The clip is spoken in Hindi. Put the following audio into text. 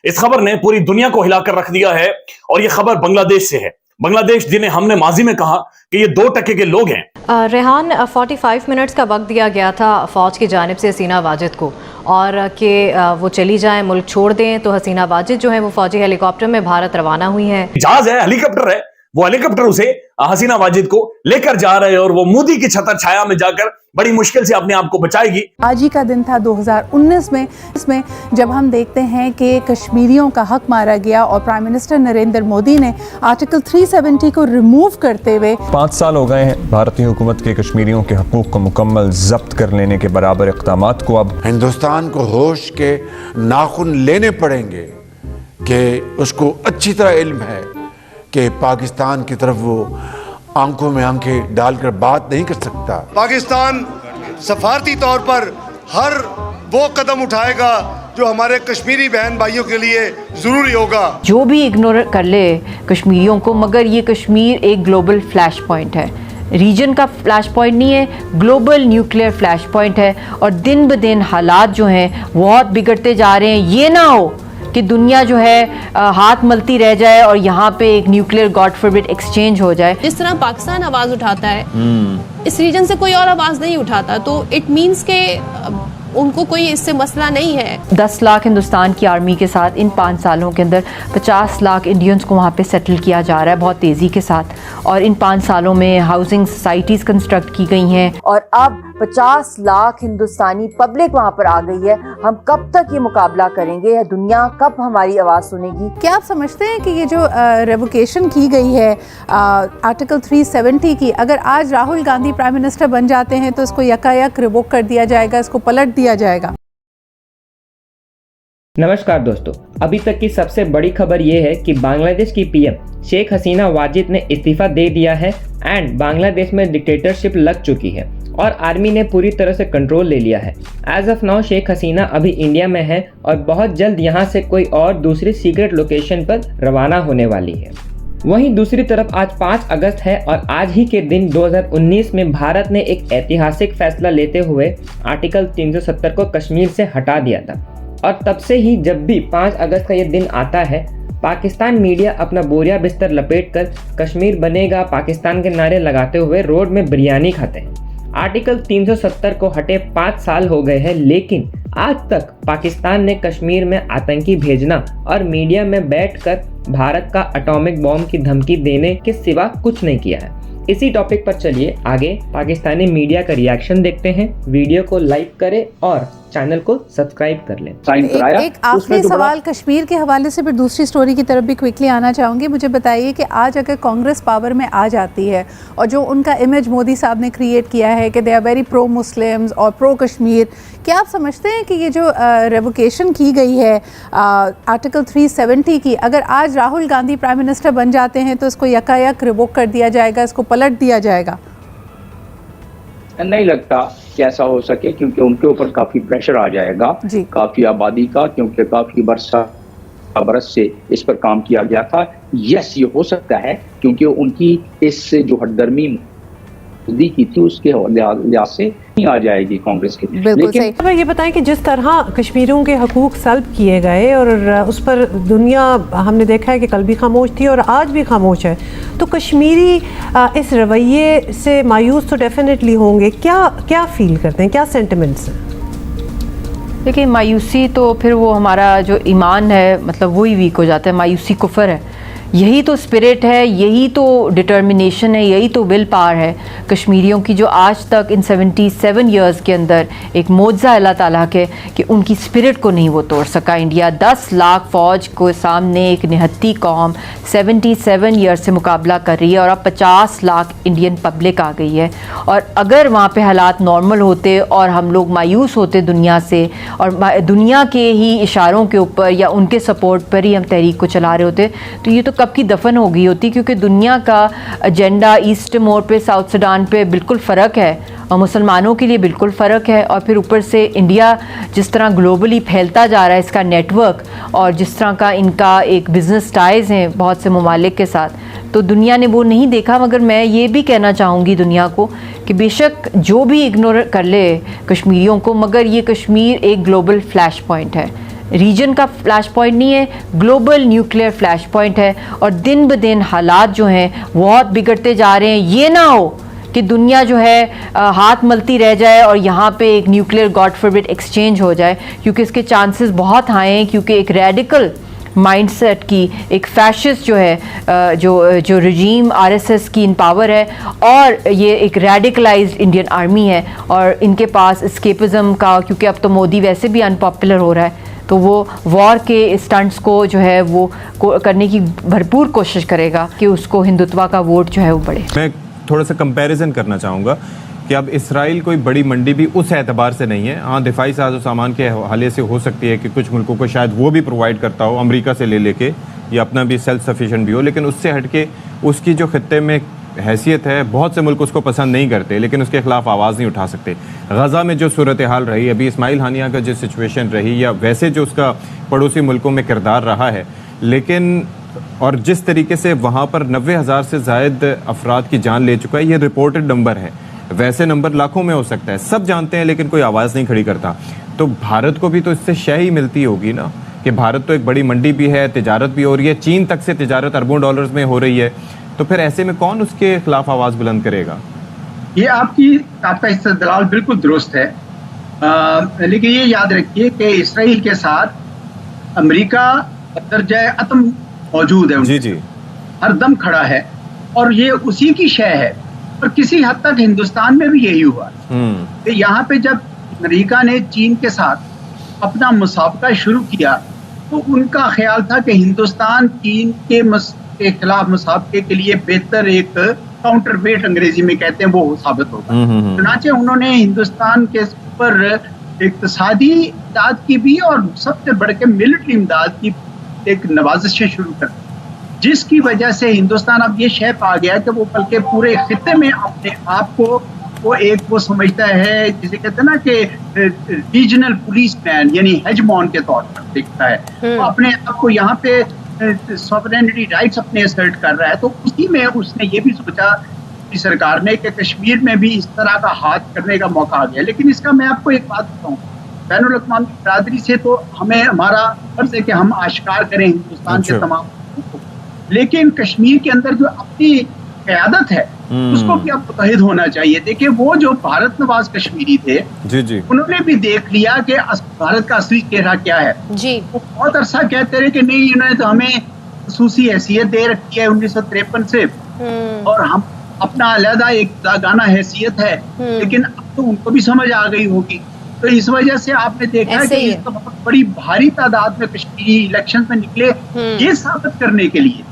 इस खबर ने पूरी दुनिया को हिलाकर रख दिया है और यह खबर बांग्लादेश से है। बांग्लादेश जिन्हें हमने माजी में कहा कि ये 2% के लोग हैं। रेहान, 45 मिनट्स का वक्त दिया गया था फौज की जानिब से हसीना वाजिद को और कि वो चली जाएं, मुल्क छोड़ दें, तो हसीना वाजिद जो है वो फौजी हेलीकॉप्टर में भारत रवाना हुई हैं। जहाज है, हेलीकॉप्टर है, वो हेलीकॉप्टर उसे हसीना वाजिद को लेकर जा रहे हैं और वो मोदी की छतर छाया में जाकर बड़ी मुश्किल से अपने आप को बचाएगी। आज ही का दिन था 2019 में, इसमें जब हम देखते हैं कि कश्मीरियों का हक मारा गया और प्राइम मिनिस्टर नरेंद्र मोदी ने आर्टिकल 370 को रिमूव करते हुए 5 साल हो गए हैं भारतीय हुकूमत के कश्मीरियों के हकूक़ को मुकम्मल जब्त कर लेने के बराबर इक़दामात को अब हिंदुस्तान को होश के नाखून लेने पड़ेंगे कि उसको अच्छी तरह इल्म है कि पाकिस्तान की तरफ वो आंखों में आंखें डालकर बात नहीं कर सकता। पाकिस्तान सफारती तौर पर हर वो कदम उठाएगा जो हमारे कश्मीरी बहन भाइयों के लिए ज़रूरी होगा। जो भी इग्नोर कर ले कश्मीरियों को, मगर ये कश्मीर एक ग्लोबल फ्लैश पॉइंट है, रीजन का फ्लैश पॉइंट नहीं है, ग्लोबल न्यूक्लियर फ्लैश पॉइंट है। और दिन ब दिन हालात जो हैं बहुत बिगड़ते जा रहे हैं। ये ना हो कि दुनिया जो है हाथ मलती रह जाए और यहाँ पे एक न्यूक्लियर गॉड फॉरबिड एक्सचेंज हो जाए। जिस तरह पाकिस्तान आवाज उठाता है, इस रीजन से कोई और आवाज नहीं उठाता, तो इट मींस के उनको कोई इससे मसला नहीं है। 10 लाख हिंदुस्तान की आर्मी के साथ इन 5 सालों के अंदर 50 लाख इंडियंस को वहाँ पे सेटल किया जा रहा है बहुत तेज़ी के साथ। और इन 5 सालों में हाउसिंग सोसाइटीज़ कंस्ट्रक्ट की गई हैं और अब 50 लाख हिंदुस्तानी पब्लिक वहाँ पर आ गई है। हम कब तक ये मुकाबला करेंगे? दुनिया कब हमारी आवाज़ सुनेगी? क्या आप समझते हैं कि ये जो रेवोकेशन की गई है आर्टिकल 370 की, अगर आज राहुल गांधी प्राइम मिनिस्टर बन जाते हैं तो इसको यकायक रिवोक कर दिया जाएगा, इसको पलट दिया जाएगा? नमस्कार दोस्तों, अभी तक की सबसे बड़ी खबर ये है कि बांग्लादेश की पीएम शेख हसीना वाजिद ने इस्तीफा दे दिया है एंड बांग्लादेश में डिक्टेटरशिप लग चुकी है और आर्मी ने पूरी तरह से कंट्रोल ले लिया है। As of now Sheikh Hasina अभी इंडिया में है और बहुत जल्द यहाँ से कोई और दूसरी सीक्रेट लोकेशन पर रवाना होने वाली है। वहीं दूसरी तरफ आज 5 अगस्त है और आज ही के दिन 2019 में भारत ने एक ऐतिहासिक फैसला लेते हुए आर्टिकल 370 को कश्मीर से हटा दिया था। और तब से ही जब भी 5 अगस्त का ये दिन आता है, पाकिस्तान मीडिया अपना बोरिया बिस्तर लपेटकर कश्मीर बनेगा पाकिस्तान के नारे लगाते हुए रोड में बिरयानी खाते हैं। आर्टिकल 370 को हटे 5 साल हो गए हैं, लेकिन आज तक पाकिस्तान ने कश्मीर में आतंकी भेजना और मीडिया में बैठकर भारत का एटॉमिक बॉम्ब की धमकी देने के सिवा कुछ नहीं किया है। इसी टॉपिक पर चलिए आगे पाकिस्तानी मीडिया का रिएक्शन देखते हैं। वीडियो को लाइक करें और चैनल को सब्सक्राइब कर लें। एक आखिरी सवाल कश्मीर के हवाले से, फिर दूसरी स्टोरी की तरफ भी क्विकली आना चाहूँगी। मुझे बताइए कि आज अगर कांग्रेस पावर में आ जाती है और जो उनका इमेज मोदी साहब ने क्रिएट किया है कि they are very pro Muslims और प्रो कश्मीर, क्या आप समझते हैं कि ये जो रेवोकेशन की गई है आर्टिकल 370 की, अगर आज राहुल गांधी प्राइम मिनिस्टर बन जाते हैं तो इसको यकायक रिवोक कर दिया जाएगा, इसको पलट दिया जाएगा? नहीं लगता कि ऐसा हो सके, क्योंकि उनके ऊपर काफी प्रेशर आ जाएगा, काफी आबादी का, क्योंकि काफी बरस से इस पर काम किया गया था। यस, ये हो सकता है क्योंकि उनकी इस जो हटदर्मी की थी उसके लिहाज से नहीं आ जाएगी कांग्रेस के। लेकिन ये बताएं कि जिस तरह कश्मीरियों के हकूक सल्ब किए गए और उस पर दुनिया हमने देखा है कि कल भी खामोश थी और आज भी खामोश है, तो कश्मीरी इस रवैये से मायूस तो डेफिनेटली होंगे। क्या फील करते हैं, क्या सेंटिमेंट्स हैं? देखिए, मायूसी तो फिर वो हमारा जो ईमान है मतलब वही वीक हो जाता है। मायूसी कुफर है, यही तो स्पिरिट है, यही तो डिटर्मिनेशन है, यही तो विल पावर है कश्मीरियों की, जो आज तक इन 77 ईयर्स के अंदर एक मौजज़ा अल्लाह ताला के कि उनकी स्पिरिट को नहीं वो तोड़ सका। इंडिया 10 लाख फ़ौज को सामने एक निहत्ती कौम 77 ईयर्स से मुकाबला कर रही है और अब 50 लाख इंडियन पब्लिक आ गई है। और अगर वहाँ पे हालात नॉर्मल होते और हम लोग मायूस होते दुनिया से और दुनिया के ही इशारों के ऊपर या उनके सपोर्ट पर ही हम तहरीक को चला रहे होते, तो ये तो कब की दफन हो गई होती, क्योंकि दुनिया का एजेंडा ईस्ट तिमोर पे, साउथ सूडान पे बिल्कुल फ़र्क है और मुसलमानों के लिए बिल्कुल फ़र्क है। और फिर ऊपर से इंडिया जिस तरह ग्लोबली फैलता जा रहा है, इसका नेटवर्क और जिस तरह का इनका एक बिज़नेस टाइज़ हैं बहुत से ममालिक के साथ, तो दुनिया ने वो नहीं देखा। मगर मैं ये भी कहना चाहूँगी दुनिया को कि बेशक जो भी इग्नोर कर ले कश्मीरियों को, मगर ये कश्मीर एक ग्लोबल फ्लैश पॉइंट है, रीजन का फ्लैश पॉइंट नहीं है, ग्लोबल न्यूक्लियर फ्लैश पॉइंट है। और दिन ब दिन हालात जो हैं बहुत बिगड़ते जा रहे हैं। ये ना हो कि दुनिया जो है हाथ मलती रह जाए और यहाँ पे एक न्यूक्लियर गॉड फॉरबिड एक्सचेंज हो जाए, क्योंकि इसके चांसेस बहुत हाई हैं। क्योंकि एक रेडिकल माइंडसेट की, एक फैशिस्ट जो है जो रजीम आरएसएस की इन पावर है, और ये एक रेडिकलाइज्ड इंडियन आर्मी है, और इनके पास एस्केपिज्म का, क्योंकि अब तो मोदी वैसे भी अनपॉपुलर हो रहा है, तो वो वॉर के स्टंट्स को जो है वो करने की भरपूर कोशिश करेगा कि उसको हिंदुत्व का वोट जो है वो बढ़े। मैं थोड़ा सा कंपैरिजन करना चाहूँगा कि अब इसराइल कोई बड़ी मंडी भी उस एतबार से नहीं है। हाँ, दिफाई साजो सामान के हवाले से हो सकती है कि कुछ मुल्कों को शायद वो भी प्रोवाइड करता हो, अमेरिका से ले लेके, या अपना भी सेल्फ सफिशिएंट भी हो, लेकिन उससे हटके उसकी जो खित्ते में हैसियत है, बहुत से मुल्क उसको पसंद नहीं करते, लेकिन उसके खिलाफ आवाज़ नहीं उठा सकते। गज़ा में जो सूरत हाल रही, अभी इस्माइल हानिया का जो सिचुएशन रही, या वैसे जो उसका पड़ोसी मुल्कों में किरदार रहा है, लेकिन और जिस तरीके से वहाँ पर 90,000 से ज़ायद अफराद की जान ले चुका है, ये रिपोर्टेड नंबर है, वैसे नंबर लाखों में हो सकता है, सब जानते हैं, लेकिन कोई आवाज़ नहीं खड़ी करता। तो भारत को भी तो इससे शय ही मिलती होगी ना, कि भारत तो एक बड़ी मंडी भी है, तिजारत भी हो रही है, चीन तक से तिजारत अरबों डॉलर्स में हो रही है, तो फिर ऐसे में कौन उसके खिलाफ आवाज़ बुलंद करेगा? ये आपका इस्तदलाल बिल्कुल दुरुस्त है, लेकिन ये याद रखिए कि इसराइल के साथ अमेरिका दर्जा अतम मौजूद है, जी जी, हर दम खड़ा है, और ये उसी की शय है। और किसी हद तक हिंदुस्तान में भी यही हुआ कि यहाँ पे जब अमेरिका ने चीन के साथ अपना मुसाबका शुरू किया, तो उनका ख्याल था कि हिंदुस्तान चीन के खिलाफ मुसाबके के लिए बेहतर एक काउंटर वेट, अंग्रेजी में कहते हैं, वो साबित होगा। चुनांचे उन्होंने हिंदुस्तान के ऊपर इक्तिसादी इमदाद की भी और सबसे बढ़ के मिलिट्री इमदाद की एक नवाजिशें शुरू कर दी, जिसकी वजह से हिंदुस्तान अब ये शय पा गया कि वो बल्कि पूरे खित्ते में अपने आप को वो समझता है, जिसे कहते हैं ना कि रीजनल पुलिस मैन, यानी हेजमॉन के तौर पर देखता है। तो अपने आप को यहाँ पे सॉवरेनिटी राइट्स अपने असर्ट कर रहा है। तो उसी में उसने ये भी सोचा कि सरकार ने कि कश्मीर में भी इस तरह का हाथ करने का मौका आ गया। लेकिन इसका मैं आपको एक बात बताऊँ, बैनुल अक़वामी बरादरी से तो हमें, हमारा फर्ज है कि हम आश्कार करें हिंदुस्तान के तमाम, लेकिन कश्मीर के अंदर जो अपनी क़यादत है उसको भी अब मुतहिद होना चाहिए। देखिए, वो जो भारत नवाज कश्मीरी थे, जी जी, उन्होंने भी देख लिया कि भारत का असली चेहरा क्या है जी। वो बहुत अरसा कहते रहे कि नहीं, इन्होंने तो हमें खसूसी हैसियत दे रखी है 1953 से, और हम अपना अलहदा एक गाना हैसियत है, लेकिन अब तो उनको भी समझ आ गई होगी। तो इस वजह से आपने देखा है कि इसका बहुत बड़ी भारी तादाद में कश्मीरी इलेक्शन में निकले, ये साबित करने के लिए